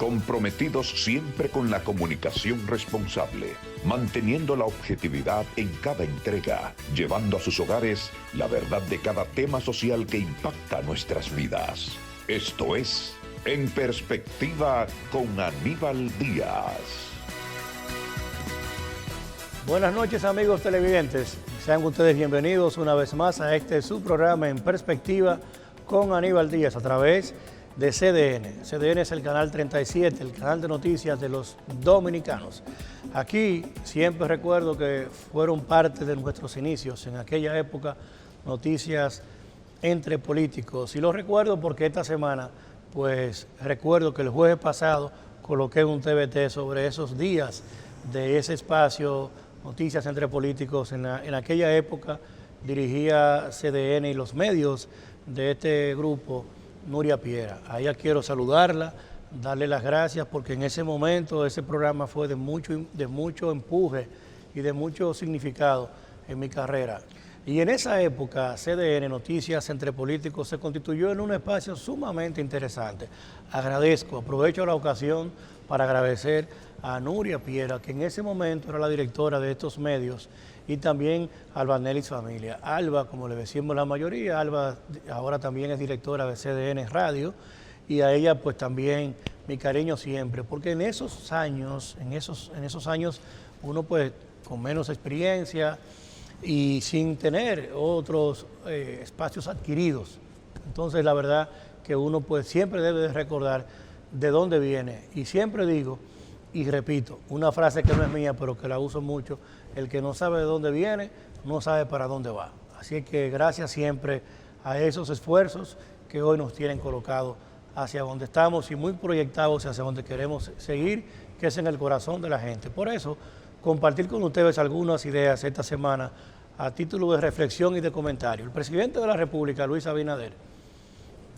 comprometidos siempre con la comunicación responsable, manteniendo la objetividad en cada entrega, llevando a sus hogares la verdad de cada tema social que impacta nuestras vidas. Esto es En Perspectiva con Aníbal Díaz. Buenas noches, amigos televidentes. Sean ustedes bienvenidos una vez más a su programa En Perspectiva con Aníbal Díaz a través de CDN. CDN es el canal 37, el canal de noticias de los dominicanos. Aquí siempre recuerdo que fueron parte de nuestros inicios, en aquella época, noticias entre políticos. Y lo recuerdo porque esta semana, pues recuerdo que el jueves pasado coloqué un TBT sobre esos días de ese espacio, noticias entre políticos. En aquella época dirigía CDN y los medios de este grupo, Nuria Piera. A ella quiero saludarla, darle las gracias porque en ese momento ese programa fue de mucho empuje y de mucho significado en mi carrera. Y en esa época CDN, Noticias entre Políticos, se constituyó en un espacio sumamente interesante. Aprovecho la ocasión para agradecer a Nuria Piera, que en ese momento era la directora de estos medios, y también a Albanelis Familia. Alba, como le decimos la mayoría, Alba ahora también es directora de CDN Radio, y a ella pues también mi cariño siempre, porque en esos años uno pues con menos experiencia y sin tener otros espacios adquiridos. Entonces la verdad que uno pues siempre debe de recordar de dónde viene, y siempre digo y repito, una frase que no es mía, pero que la uso mucho: el que no sabe de dónde viene, no sabe para dónde va. Así que gracias siempre a esos esfuerzos que hoy nos tienen colocados hacia donde estamos y muy proyectados hacia donde queremos seguir, que es en el corazón de la gente. Por eso, compartir con ustedes algunas ideas esta semana a título de reflexión y de comentario. El presidente de la República, Luis Abinader,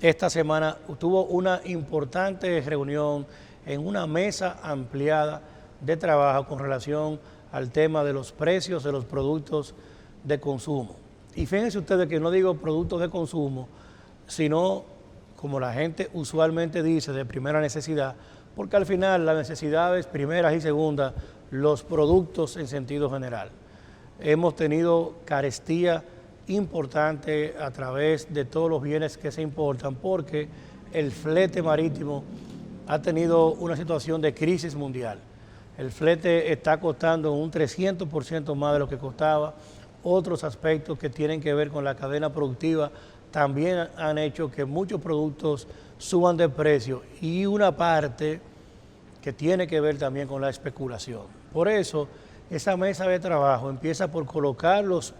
esta semana tuvo una importante reunión en una mesa ampliada de trabajo con relación al tema de los precios de los productos de consumo. Y fíjense ustedes que no digo productos de consumo, sino, como la gente usualmente dice, de primera necesidad, porque al final las necesidades primeras y segundas, los productos en sentido general. Hemos tenido carestía importante a través de todos los bienes que se importan, porque el flete marítimo ha tenido una situación de crisis mundial. El flete está costando un 300% más de lo que costaba. Otros aspectos que tienen que ver con la cadena productiva también han hecho que muchos productos suban de precio, y una parte que tiene que ver también con la especulación. Por eso, esa mesa de trabajo empieza por colocar los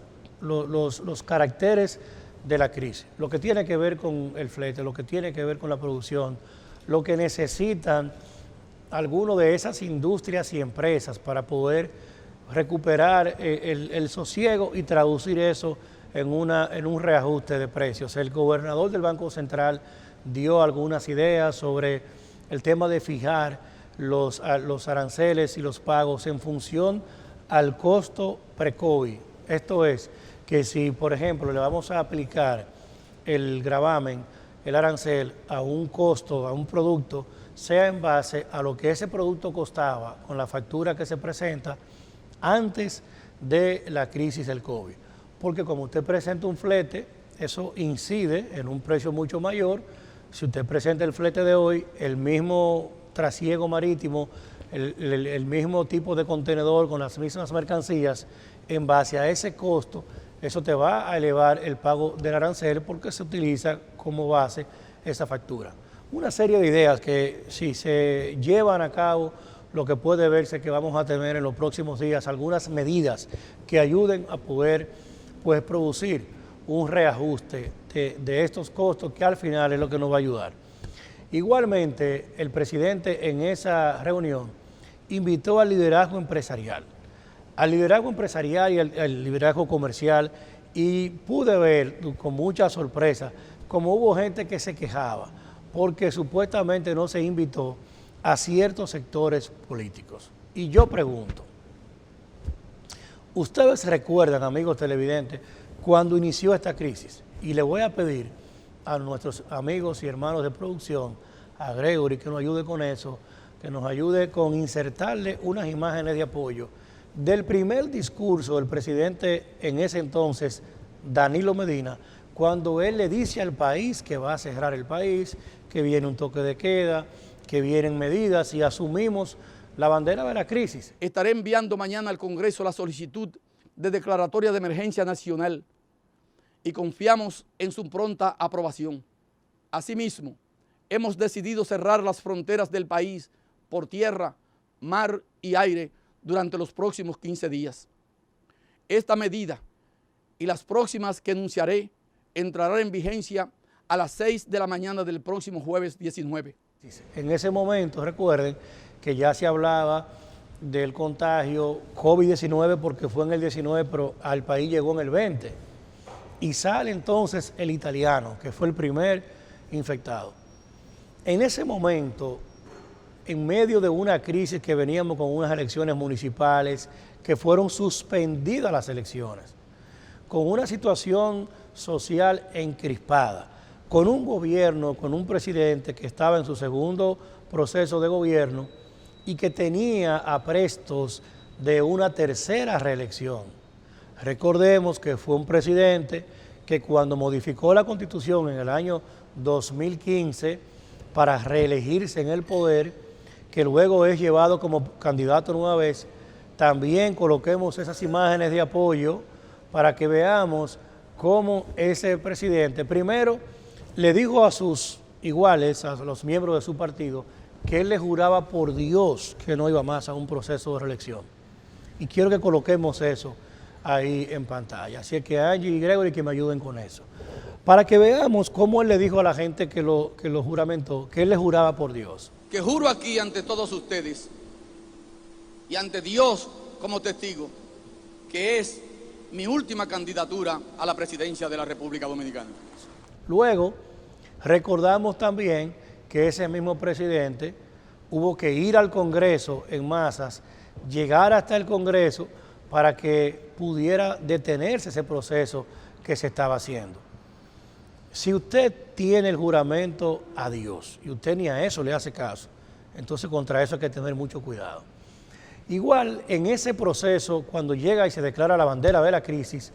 caracteres de la crisis, lo que tiene que ver con el flete, lo que tiene que ver con la producción, lo que necesitan algunas de esas industrias y empresas para poder recuperar el sosiego y traducir eso en un reajuste de precios. El gobernador del Banco Central dio algunas ideas sobre el tema de fijar los aranceles y los pagos en función al costo pre-COVID. Esto es, que si, por ejemplo, le vamos a aplicar el gravamen, el arancel a un costo, a un producto, sea en base a lo que ese producto costaba con la factura que se presenta antes de la crisis del COVID. Porque como usted presenta un flete, eso incide en un precio mucho mayor. Si usted presenta el flete de hoy, el mismo trasiego marítimo, el mismo tipo de contenedor con las mismas mercancías, en base a ese costo, eso te va a elevar el pago del arancel porque se utiliza como base esa factura. Una serie de ideas que, si se llevan a cabo, lo que puede verse que vamos a tener en los próximos días algunas medidas que ayuden a poder pues producir un reajuste de estos costos, que al final es lo que nos va a ayudar. Igualmente, el presidente en esa reunión invitó al liderazgo empresarial y al liderazgo comercial, y pude ver con mucha sorpresa como hubo gente que se quejaba porque supuestamente no se invitó a ciertos sectores políticos. Y yo pregunto, ¿ustedes recuerdan, amigos televidentes, cuando inició esta crisis? Y le voy a pedir a nuestros amigos y hermanos de producción a Gregory que nos ayude con eso, que nos ayude con insertarle unas imágenes de apoyo del primer discurso del presidente en ese entonces, Danilo Medina, cuando él le dice al país que va a cerrar el país, que viene un toque de queda, que vienen medidas y asumimos la bandera de la crisis. Estaré enviando mañana al Congreso la solicitud de declaratoria de emergencia nacional y confiamos en su pronta aprobación. Asimismo, hemos decidido cerrar las fronteras del país por tierra, mar y aire durante los próximos 15 días. Esta medida y las próximas que enunciaré entrarán en vigencia a las 6 de la mañana del próximo jueves 19. En ese momento, recuerden que ya se hablaba del contagio COVID-19 porque fue en el 19, pero al país llegó en el 20. Y sale entonces el italiano, que fue el primer infectado. En ese momento, en medio de una crisis que veníamos con unas elecciones municipales, que fueron suspendidas las elecciones, con una situación social encrispada, con un gobierno, con un presidente que estaba en su segundo proceso de gobierno y que tenía aprestos de una tercera reelección. Recordemos que fue un presidente que cuando modificó la Constitución en el año 2015 para reelegirse en el poder, que luego es llevado como candidato una vez, también coloquemos esas imágenes de apoyo para que veamos cómo ese presidente primero le dijo a sus iguales, a los miembros de su partido, que él le juraba por Dios que no iba más a un proceso de reelección. Y quiero que coloquemos eso ahí en pantalla. Así es que Angie y Gregory que me ayuden con eso. Para que veamos cómo él le dijo a la gente que lo juramentó, que él le juraba por Dios. Que juro aquí ante todos ustedes y ante Dios como testigo que es mi última candidatura a la presidencia de la República Dominicana. Luego, recordamos también que ese mismo presidente hubo que ir al Congreso en masas, llegar hasta el Congreso para que pudiera detenerse ese proceso que se estaba haciendo. Si usted tiene el juramento a Dios y usted ni a eso le hace caso, entonces contra eso hay que tener mucho cuidado. Igual en ese proceso, cuando llega y se declara la bandera de la crisis,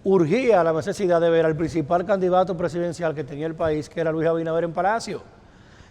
urgía la necesidad de ver al principal candidato presidencial que tenía el país, que era Luis Abinader en Palacio.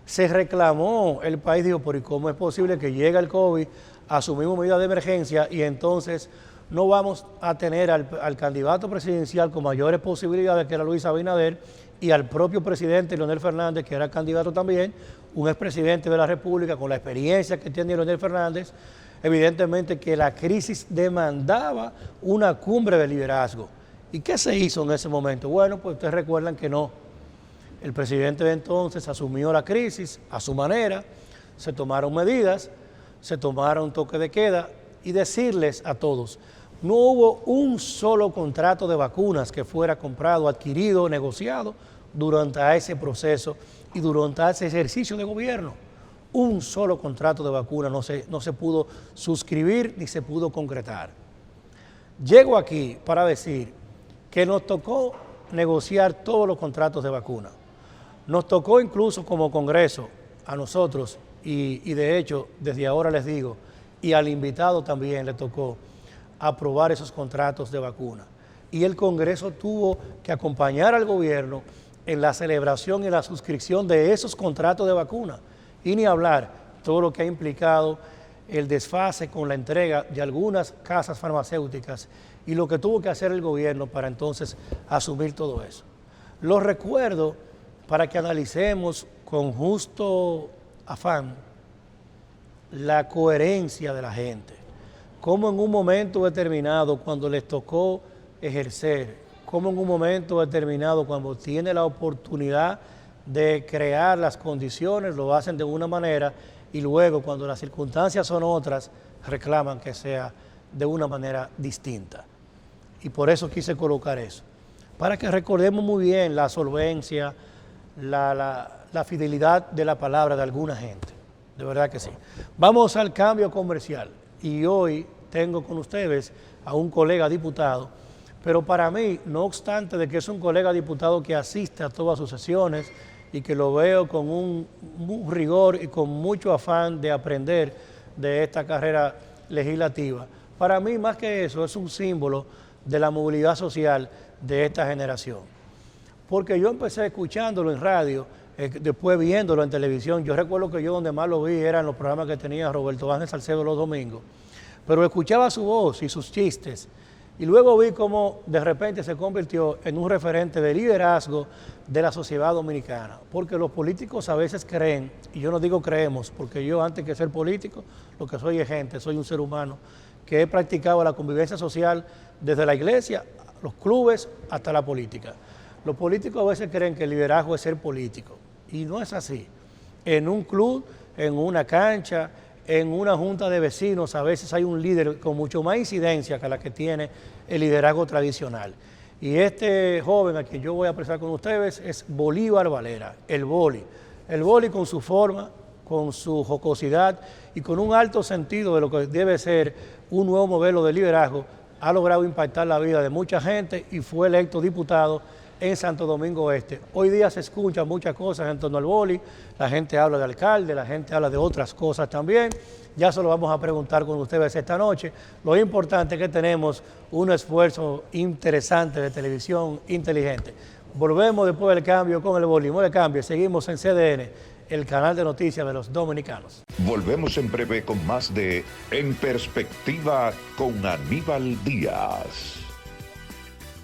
Se reclamó, el país dijo, ¿por cómo es posible que llegue el COVID, asumimos medidas de emergencia y entonces no vamos a tener al candidato presidencial con mayores posibilidades, que era Luis Abinader, y al propio presidente Leonel Fernández, que era candidato también, un expresidente de la República con la experiencia que tiene Leonel Fernández? Evidentemente que la crisis demandaba una cumbre de liderazgo. ¿Y qué se hizo en ese momento? Bueno, pues ustedes recuerdan que no. El presidente de entonces asumió la crisis a su manera, se tomaron medidas, se tomaron toque de queda y decirles a todos, no hubo un solo contrato de vacunas que fuera comprado, adquirido, negociado durante ese proceso y durante ese ejercicio de gobierno. Un solo contrato de vacuna no se pudo suscribir ni se pudo concretar. Llego aquí para decir que nos tocó negociar todos los contratos de vacuna. Nos tocó incluso como Congreso a nosotros y de hecho desde ahora les digo, y al invitado también le tocó aprobar esos contratos de vacuna. Y el Congreso tuvo que acompañar al gobierno en la celebración y la suscripción de esos contratos de vacuna. Y ni hablar todo lo que ha implicado el desfase con la entrega de algunas casas farmacéuticas y lo que tuvo que hacer el gobierno para entonces asumir todo eso. Lo recuerdo para que analicemos con justo afán la coherencia de la gente, cómo en un momento determinado cuando les tocó ejercer, cómo en un momento determinado cuando tiene la oportunidad de crear las condiciones, lo hacen de una manera y luego cuando las circunstancias son otras, reclaman que sea de una manera distinta. Y por eso quise colocar eso, para que recordemos muy bien la solvencia, la fidelidad de la palabra de alguna gente, de verdad que sí. Vamos al cambio comercial y hoy tengo con ustedes a un colega diputado, pero para mí, no obstante de que es un colega diputado que asiste a todas sus sesiones, y que lo veo con un rigor y con mucho afán de aprender de esta carrera legislativa. Para mí, más que eso, es un símbolo de la movilidad social de esta generación. Porque yo empecé escuchándolo en radio, después viéndolo en televisión. Yo recuerdo que yo donde más lo vi eran los programas que tenía Roberto Ángel Salcedo los domingos. Pero escuchaba su voz y sus chistes. Y luego vi cómo de repente se convirtió en un referente de liderazgo de la sociedad dominicana. Porque los políticos a veces creen, y yo no digo creemos, porque yo antes que ser político, lo que soy es gente, soy un ser humano, que he practicado la convivencia social desde la iglesia, los clubes, hasta la política. Los políticos a veces creen que el liderazgo es ser político, y no es así. En un club, en una cancha, en una junta de vecinos, a veces hay un líder con mucho más incidencia que la que tiene el liderazgo tradicional. Y este joven a quien yo voy a presentar con ustedes es Bolívar Valera, el Boli. El Boli con su forma, con su jocosidad y con un alto sentido de lo que debe ser un nuevo modelo de liderazgo, ha logrado impactar la vida de mucha gente y fue electo diputado en Santo Domingo Este. Hoy día se escuchan muchas cosas en torno al Boli, la gente habla de alcalde, la gente habla de otras cosas también. Ya se lo vamos a preguntar con ustedes esta noche. Lo importante es que tenemos un esfuerzo interesante de televisión inteligente. Volvemos después del cambio con el Boli. Después del cambio, seguimos en CDN, el canal de noticias de los dominicanos. Volvemos en breve con más de En Perspectiva con Aníbal Díaz.